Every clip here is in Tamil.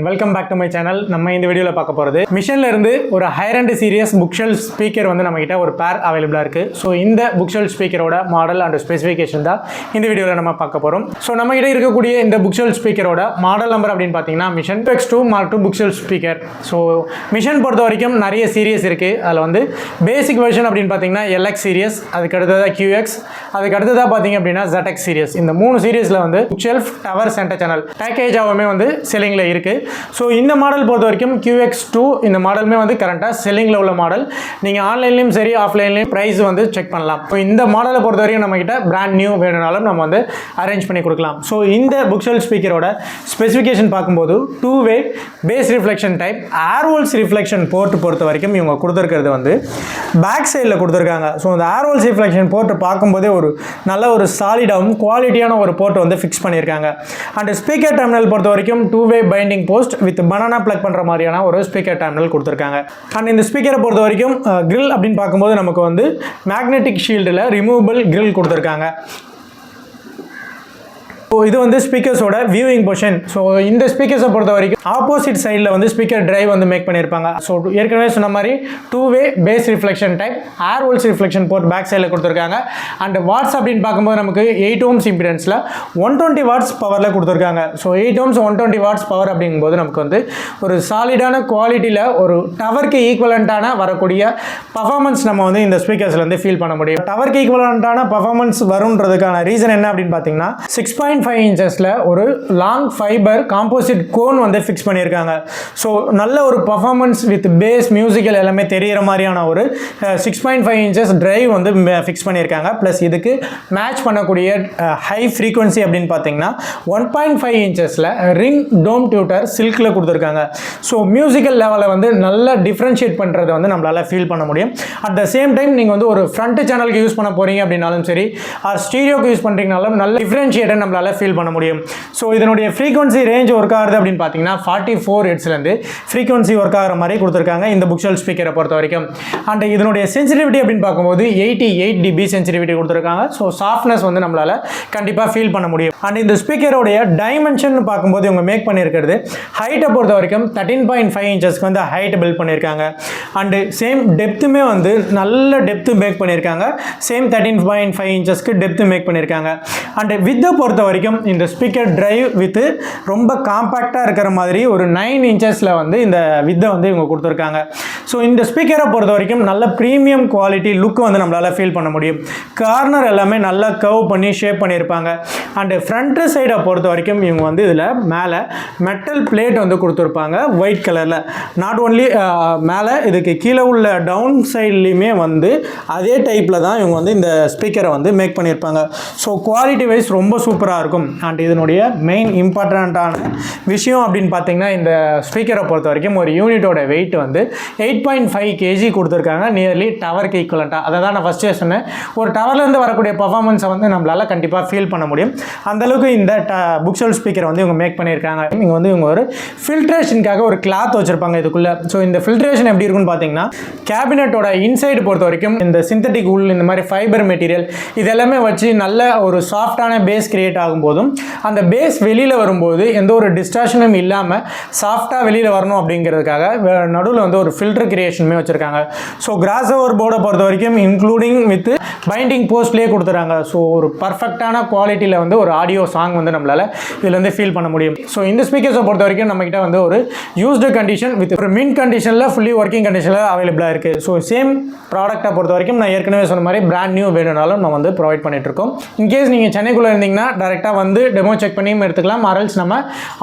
Welcome back to my channel. நம்ம இந்த வீடியோவில் பார்க்க போகிறது மிஷனில் இருந்து ஒரு higher and series bookshelf speaker வந்து நம்மகிட்ட ஒரு பேர் அவைலபிளாக இருக்குது. ஸோ இந்த புக்ஷெல் ஸ்பீக்கரோட மாடல் அண்ட் ஸ்பெசிஃபிகேஷன் தான் இந்த வீடியோவில் நம்ம பார்க்க போகிறோம். ஸோ நம்மகிட்ட இருக்கக்கூடிய இந்த புக்ஷெல் ஸ்பீக்கரோட மாடல் நம்பர் அப்படின்னு பார்த்தீங்கன்னா Mission X2 Mark II bookshelf speaker. So Mission பொறுத்த வரைக்கும் நிறைய சீரியஸ் இருக்குது. அதில் வந்து பேசிக் வெர்ஷன் அப்படின்னு பார்த்தீங்கன்னா LX சீரியஸ், அதுக்கு அடுத்ததாக QX, அதுக்கு அடுத்ததாக பார்த்தீங்க அப்படின்னா ZX சீரியஸ். இந்த 3 சீரியஸில் வந்து புக்ஷெல்ஃப் டவர் சென்டர் சேனல் பேக்கேஜாகவுமே வந்து செல்லிங்கில் இருக்குது. ஸோ இந்த மாடல் பொறுத்த வரைக்கும் QX2 இந்த மாடலுமே வந்து கரண்ட்டாக செல்லிங்கில் உள்ள மாடல். நீங்கள் ஆன்லைன்லேயும் சரி ஆஃப்லைன்லேயும் ப்ரைஸ் வந்து செக் பண்ணலாம். ஸோ இந்த மாடலை பொறுத்த வரைக்கும் நம்மகிட்ட பிராண்ட் நியூ வேணும்னாலும் நம்ம வந்து அரேஞ்ச் பண்ணி கொடுக்கலாம். ஸோ இந்த புக்ஷெல் ஸ்பீக்கரோட ஸ்பெசிஃபிகேஷன் பார்க்கும்போது 2-way பேஸ் ரிஃப்ளெக்ஷன் டைப் ஏர்வோல்ஸ் ரிஃப்ளெக்ஷன் போர்ட் பொறுத்த வரைக்கும் இவங்க கொடுத்துருக்கிறது வந்து பேக் சைடில் கொடுத்துருக்காங்க. ஸோ இந்த ஏர்வோல்ஸ் ரிஃப்ளெக்ஷன் போர்ட் பார்க்கும்போதே ஒரு நல்ல ஒரு சாலிடாகவும் குவாலிட்டியான ஒரு போர்ட் வந்து ஃபிக்ஸ் பண்ணியிருக்காங்க. அண்ட் ஸ்பீக்கர் டெர்மினல் பொறுத்த வரைக்கும் 2-way binding post with banana plug பண்ணுற மாதிரியான ஒரு ஸ்பீக்கர் டெர்மினல் கொடுத்துருக்காங்க. அண்ட் இந்த ஸ்பீக்கரை பொறுத்த வரைக்கும் கிரில் அப்படின்னு பார்க்கும்போது நமக்கு வந்து மேக்னெட்டிக் ஷீல்டில் ரிமூவபிள் கிரில் கொடுத்துருக்காங்க. ஸோ இது வந்து ஸ்பீக்கர்ஸோட வியூவிங் பொசிஷன். ஸோ இந்த ஸ்பீக்கர்ஸை பொறுத்த வரைக்கும் ஆப்போசிட் சைடில் வந்து ஸ்பீக்கர் டிரைவ் வந்து மேக் பண்ணியிருப்பாங்க. ஸோ ஏற்கனவே சொன்ன மாதிரி 2-way பேஸ் ரிஃப்ளெக்ஷன் டைப் ஏர்வோல்ஸ் ரிஃப்ளெக்ஷன் போர்ட் பேக் சைடில் கொடுத்துருக்காங்க. அண்ட் வாட்ஸ் அப்படின்னு பார்க்கும்போது நமக்கு 8 ohms இம்பிடன்ஸில் 120 watts பவரில் கொடுத்துருக்காங்க. ஸோ 8 ohms 120 watts பவர் அப்படிங்கும்போது நமக்கு வந்து ஒரு சாலிடான குவாலிட்டியில் ஒரு டவருக்கு ஈக்குவலண்ட்டான வரக்கூடிய பர்ஃபார்மன்ஸ் நம்ம வந்து இந்த ஸ்பீக்கர்ஸில் வந்து ஃபீல் பண்ண முடியும். டவருக்கு ஈக்குவலண்ட்டான பர்ஃபார்மன்ஸ் வரும்ன்றதுக்கான ரீசன் என்ன அப்படின்னு பார்த்தீங்கன்னா 6.5 inchesல ஒரு லாங் ஃபைபர் காம்போசிட் கோன் வந்து ஃபிக்ஸ் பண்ணியிருக்காங்க. ஸோ நல்ல ஒரு பர்ஃபார்மன்ஸ் வித் பேஸ் மியூசிக்கல் எல்லாமே தெரிகிற மாதிரியான ஒரு 6.5 inches டிரைவ் வந்து ஃபிக்ஸ் பண்ணியிருக்காங்க. ப்ளஸ் இதுக்கு மேட்ச் பண்ணக்கூடிய ஹை ஃப்ரீக்வன்சி அப்படின்னு பார்த்தீங்கன்னா 1.5 inchesல ரிங் டோம் டியூட்டர் சில்கில் கொடுத்துருக்காங்க. ஸோ மியூசிக்கல் லெவலில் வந்து நல்லா டிஃப்ரென்ஷியேட் பண்ணுறதை வந்து நம்மளால் ஃபீல் பண்ண முடியும். அட் த சேம் டைம் நீங்கள் வந்து ஒரு ஃப்ரண்ட் சேனலுக்கு யூஸ் பண்ண போகிறீங்க அப்படின்னாலும் சரி ஆர் ஸ்டீரியோக்கு யூஸ் பண்ணுறீங்கனாலும் நல்ல டிஃப்ரென்ஷியேட்டை நம்மளால் ஃபீல் பண்ண முடியும். ஸோ இதனுடைய ஃப்ரீக்வன்சி ரேஞ்ச் ஒர்க் ஆகுது அப்படின்னு பார்த்தீங்கன்னா 44 ஹெர்ட்ஸ்லேருந்து ஃப்ரீக்வன்சி ஒர்க் ஆகிற மாதிரி கொடுத்துருக்காங்க இந்த புக்ஷெல் ஸ்பீக்கரை பொறுத்த வரைக்கும். அண்ட் இதனுடைய சென்சிட்டிவிட்டி அப்படின்னு பார்க்கும்போது 88 dB சென்சிட்டிவிட்டி கொடுத்துருக்காங்க. ஸோ சாஃப்ட்னஸ் வந்து நம்மளால் கண்டிப்பாக ஃபீல் பண்ண முடியும். அண்ட் இந்த ஸ்பீக்கரோடைய டைமென்ஷன் பார்க்கும்போது இவங்க மேக் பண்ணியிருக்கிறது ஹைட்டை பொறுத்த வரைக்கும் 13.5 inchesக்கு வந்து ஹைட் பில்ட் பண்ணியிருக்காங்க. அண்டு சேம் டெப்த்துமே வந்து நல்ல டெப்த்து மேக் பண்ணியிருக்காங்க. சேம் 13.5 inchesக்கு டெப்த்து மேக் பண்ணியிருக்காங்க. அண்ட் வித்தை பொறுத்த வரைக்கும் இந்த ஸ்பீக்கர் டிரைவ் வித் ரொம்ப காம்பாக்டாக இருக்கிற மாதிரி ஒரு 9 inchesல வந்து இந்த வித்தை வந்து இவங்க கொடுத்துருக்காங்க. ஸோ இந்த ஸ்பீக்கரை பொறுத்த வரைக்கும் நல்ல ப்ரீமியம் குவாலிட்டி லுக் வந்து நம்மளால் ஃபீல் பண்ண முடியும். கார்னர் எல்லாமே நல்லா கர்வ் பண்ணி ஷேப் பண்ணியிருப்பாங்க. அண்டு ஃப்ரண்ட் சைடை பொறுத்த வரைக்கும் இவங்க வந்து இதில் மேலே மெட்டல் பிளேட் வந்து கொடுத்துருப்பாங்க ஒயிட் கலரில். நாட் ஓன்லி மேலே இதுக்கு கீழே உள்ள டவுன் சைட்லேயுமே வந்து அதே டைப்பில் தான் இவங்க வந்து இந்த ஸ்பீக்கரை வந்து மேக் பண்ணியிருப்பாங்க. ஸோ குவாலிட்டி வைஸ் ரொம்ப சூப்பராக இருக்கும். அண்ட் இதனுடைய மெயின் இம்பார்ட்டண்ட்டான விஷயம் அப்படின்னு பார்த்தீங்கன்னா இந்த ஸ்பீக்கரை பொறுத்த வரைக்கும் ஒரு யூனிட்டோட வெயிட் வந்து 8.5 kg கொடுத்துருக்காங்க. நியர்லி டவருக்கு ஈக்குவலண்ட்டாக. அதை தான் நான் ஃபஸ்ட்டே சொன்னேன். ஒரு டவர்லேருந்து வரக்கூடிய பர்ஃபார்மன்ஸை வந்து நம்மளால் கண்டிப்பாக ஃபீல் பண்ண முடியும். அந்தளவுக்கு இந்த புக்ஷெல் ஸ்பீக்கரை வந்து இவங்க மேக் பண்ணியிருக்காங்க. இங்கே வந்து இவங்க ஒரு ஃபில்ட்ரேஷனுக்காக ஒரு கிளாத் வச்சுருப்பாங்க இதுக்குள்ளே. ஸோ இந்த ஃபில்ட்ரேஷன் எப்படி இருக்குன்னு பார்த்தீங்கன்னா கேபினட்டோட இன்சைடு பொறுத்த வரைக்கும் இந்த சிந்தட்டிக் உள் இந்த மாதிரி ஃபைபர் மெட்டீரியல் இதெல்லாமே வச்சு நல்ல ஒரு சாஃப்டான பேஸ் கிரியேட் ஆகும்போதும் அந்த பேஸ் வெளியில் வரும்போது எந்த ஒரு டிஸ்டார்ஷனும் இல்லாமல் சாஃப்டாக வெளியில் வரணும் அப்படிங்கிறதுக்காக நடுவில் வந்து ஒரு ஃபில்டர் கிரியேஷனுமே வச்சுருக்காங்க. ஸோ கிராஸ் ஓவர் போர்டை பொறுத்த வரைக்கும் இன்க்ளூடிங் வித் பைண்டிங் போஸ்ட்லேயே கொடுத்துறாங்க. ஸோ ஒரு பர்ஃபெக்டான குவாலிட்டியில் வந்து ஒரு ஆடியோ சாங் வந்து நம்மளால் இதில் வந்து ஃபீல் பண்ண முடியும். ஸோ இந்த ஸ்பீக்கர்ஸை பொறுத்த வரைக்கும் நம்மகிட்ட வந்து ஒரு யூஸ்டு கண்டிஷன் வித் ஒரு மின் கண்டிஷனில் ஃபுல்லி ஒர்க்கிங் கண்டிஷனில் அவைலபிளாக இருக்குது. ஸோ சேம் ப்ராடக்ட்டை பொறுத்த வரைக்கும் நான் ஏற்கனவே சொன்ன மாதிரி பிராண்ட் நியூ வேணும்னாலும் நம்ம வந்து ப்ரொவைட் பண்ணிகிட்ருக்கோம். இன்கேஸ் நீங்கள் சென்னைக்குள்ளே இருந்தீங்கன்னா டேரெக்டாக வந்து டெமோ செக் பண்ணியும் எடுத்துக்கலாம். ஆரல்ஸ் நம்ம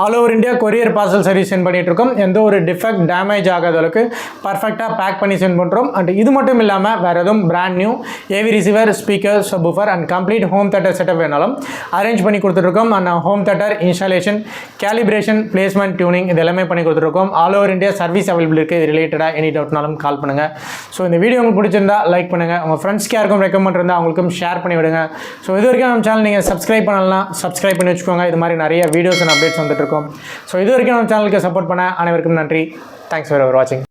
all over India courier parcel service sent பண்ணிட்டு இருக்கோம். எந்த ஒரு டிஃபெக்ட் டேமேஜ் ஆகாத அளவுக்கு பர்ஃபெக்டாக பேக் பண்ணி சென்ட் பண்ணுறோம். அண்ட் இது மட்டும் இல்லாமல் வேறு எதுவும் brand new AV receiver, speaker, subwoofer and complete home theatre setup வேணாலும் அரேஞ்ச் பண்ணி கொடுத்துருக்கோம். And home theatre installation, calibration, placement, tuning இது எல்லாமே பண்ணி கொடுத்துருக்கோம். All over India service available இருக்குது. இது ரிலேட்டடாக எனி டவுட்னாலும் கால் பண்ணுங்கள். ஸோ இந்த வீடியோ உங்களுக்கு பிடிச்சிருந்தா லைக் பண்ணுங்கள். உங்கள் ஃப்ரெண்ட்ஸ்க்கு யாருக்கும் ரெக்கமெண்ட் இருந்தால் அவங்களுக்கும் ஷேர் பண்ணி விடுங்க. ஸோ இது வரைக்கும் நம்ம சேனல் நீங்கள் சப்ஸ்கிரைப் பண்ணலாம், சப்ஸ்கிரைப் பண்ணி வச்சுக்கோங்க. இது மாதிரி நிறைய வீடியோஸ் அண்ட் அப்டேட்ஸ் வந்துட்டு இருக்கும். ஸோ இது வரைக்கும் நம்ம சேனலுக்கு சப்போர்ட் பண்ண அனைவருக்கும் நன்றி. தேங்க்ஸ் ஃபார் வாட்சிங்.